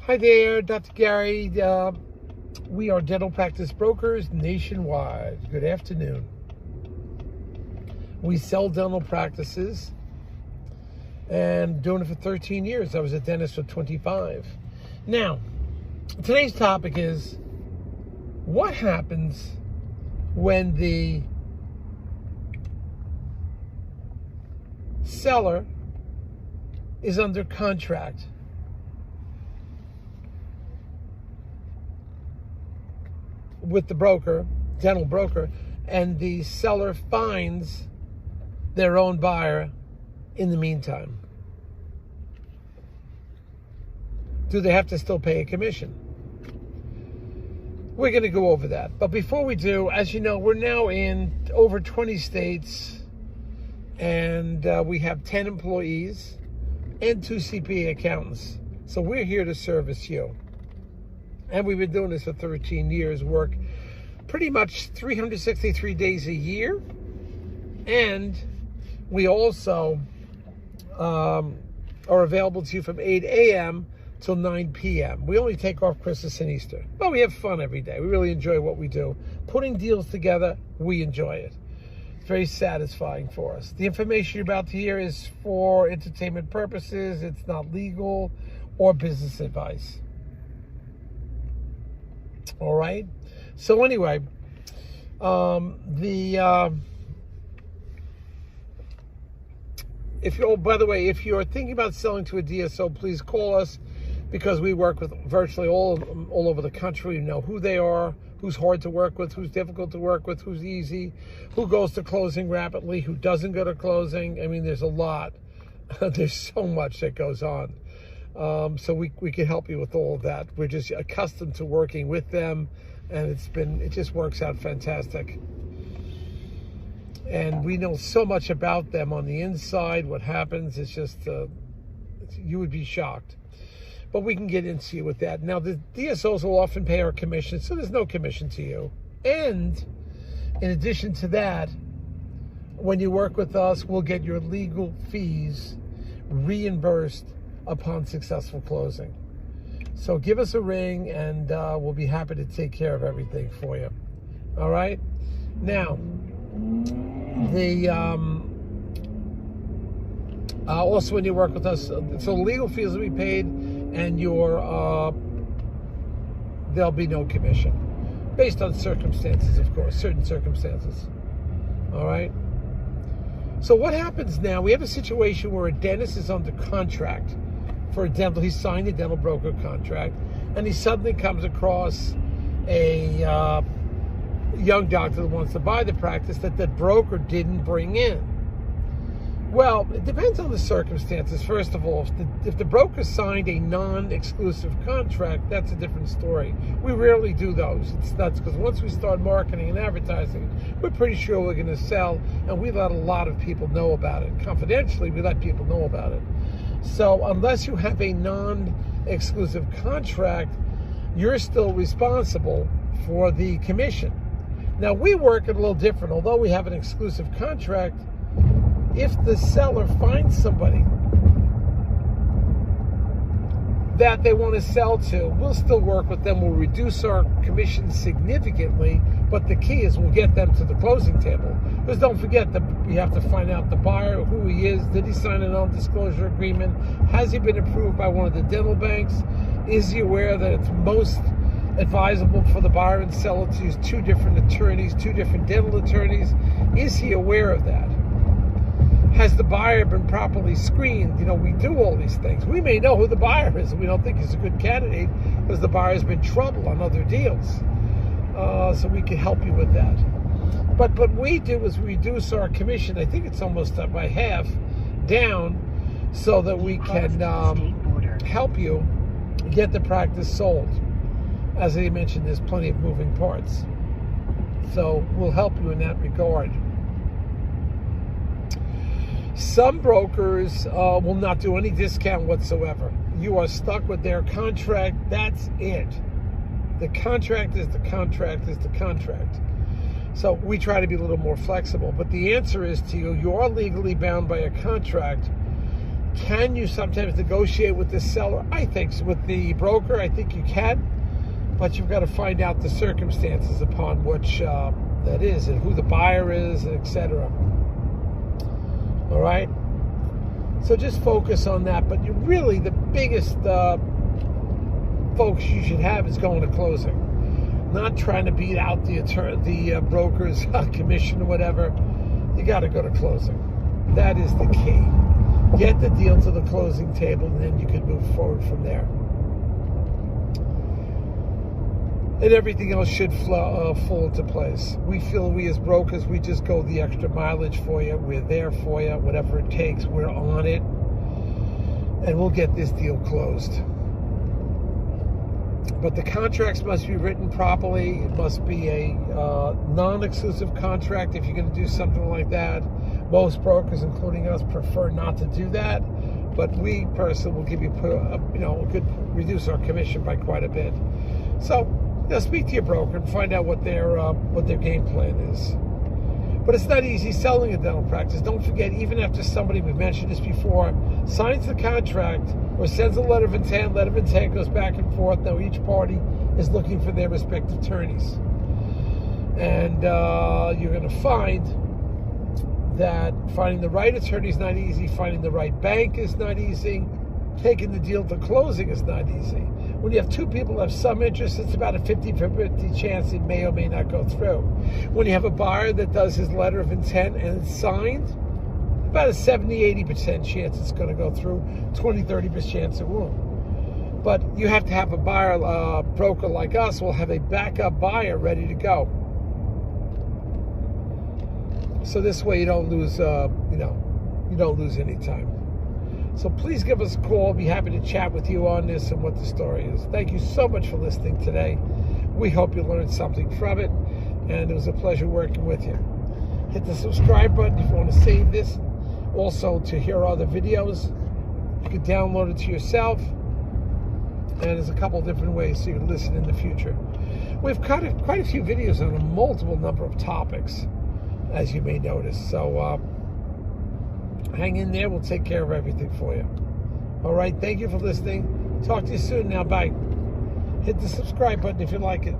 Hi there, Dr. Gary. We are dental practice brokers nationwide. Good afternoon. We sell dental practices and doing it for 13 years. I was a dentist for 25. Now, today's topic is what happens when the seller is under contract with the broker, dental broker, and the seller finds their own buyer in the meantime. Do they have to still pay a commission? We're going to go over that. But before we do, as you know, we're now in over 20 states, and we have 10 employees and 2 CPA accountants. So we're here to service you. And we've been doing this for 13 years, work pretty much 363 days a year. And we also are available to you from 8 a.m. till 9 p.m. We only take off Christmas and Easter. But we have fun every day. We really enjoy what we do. Putting deals together, we enjoy it. It's very satisfying for us. The information you're about to hear is for entertainment purposes. It's not legal or business advice. All right. So anyway, if you're thinking about selling to a DSO, please call us, because we work with virtually all over the country. You know who they are, who's hard to work with, who's difficult to work with, who's easy, who goes to closing rapidly, who doesn't go to closing. I mean, there's a lot. There's so much that goes on. So we can help you with all of that. We're just accustomed to working with them, and it just works out fantastic. And we know so much about them on the inside. What happens is just, you would be shocked. But we can get into you with that. Now, the DSOs will often pay our commission, so there's no commission to you. And in addition to that, when you work with us, we'll get your legal fees reimbursed upon successful closing. So give us a ring, and we'll be happy to take care of everything for you. All right? Now, also when you work with us, so legal fees will be paid, and there'll be no commission, based on circumstances, of course, certain circumstances. All right? So what happens now? We have a situation where a dentist is under contract for a dental. He signed a dental broker contract, and he suddenly comes across a young doctor that wants to buy the practice that the broker didn't bring in. Well, it depends on the circumstances. First of all, if the broker signed a non-exclusive contract, that's a different story. We rarely do those. It's nuts, because once we start marketing and advertising, we're pretty sure we're going to sell, and we let a lot of people know about it. Confidentially, we let people know about it. So unless you have a non-exclusive contract, you're still responsible for the commission. Now, we work it a little different. Although we have an exclusive contract, if the seller finds somebody that they want to sell to, we'll still work with them. We'll reduce our commission significantly, but the key is we'll get them to the closing table. Because don't forget that we have to find out the buyer, who he is. Did he sign a non-disclosure agreement? Has he been approved by one of the dental banks? Is he aware that it's most advisable for the buyer and seller to use 2 different attorneys, 2 different dental attorneys? Is he aware of that? Has the buyer been properly screened? You know, we do all these things. We may know who the buyer is, and we don't think he's a good candidate because the buyer's been in trouble on other deals. So we can help you with that. But what we do is reduce our commission. I think it's almost by half down, so that we can help you get the practice sold. As I mentioned, there's plenty of moving parts. So we'll help you in that regard. Some brokers will not do any discount whatsoever. You are stuck with their contract. That's it. The contract is the contract is the contract. So we try to be a little more flexible. But the answer is to you, you are legally bound by a contract Can you sometimes negotiate with the seller? I think so. With the broker, I think you can, but you've got to find out the circumstances upon which that is, and who the buyer is, etc. All right. So just focus on that. But you really, the biggest focus you should have is going to closing. Not trying to beat out the broker's commission or whatever. You got to go to closing. That is the key. Get the deal to the closing table, and then you can move forward from there. And everything else should fall into place. We feel we as brokers, we just go the extra mileage for you. We're there for you. Whatever it takes, we're on it. And we'll get this deal closed. But the contracts must be written properly. It must be a non-exclusive contract if you're going to do something like that. Most brokers, including us, prefer not to do that. But we personally will give you, reduce our commission by quite a bit. So, speak to your broker and find out what their game plan is. But it's not easy selling a dental practice. Don't forget, even after somebody, we've mentioned this before, signs the contract or sends a letter of intent goes back and forth. Now each party is looking for their respective attorneys. And you're going to find that finding the right attorney is not easy, finding the right bank is not easy, taking the deal to closing is not easy. When you have two people who have some interest, it's about a 50-50 chance it may or may not go through. When you have a buyer that does his letter of intent and it's signed, about a 70-80% chance it's going to go through, 20-30% chance it won't. But you have to have a buyer, broker like us will have a backup buyer ready to go. So this way you don't lose, you don't lose any time. So please give us a call. I'll be happy to chat with you on this and what the story is. Thank you so much for listening today. We hope you learned something from it, and it was a pleasure working with you. Hit the subscribe button if you want to save this. Also, to hear other videos, you can download it to yourself, and there's a couple different ways so you can listen in the future. We've cut quite a few videos on a multiple number of topics, as you may notice. So hang in there. We'll take care of everything for you. All right. Thank you for listening. Talk to you soon now. Bye. Hit the subscribe button if you like it.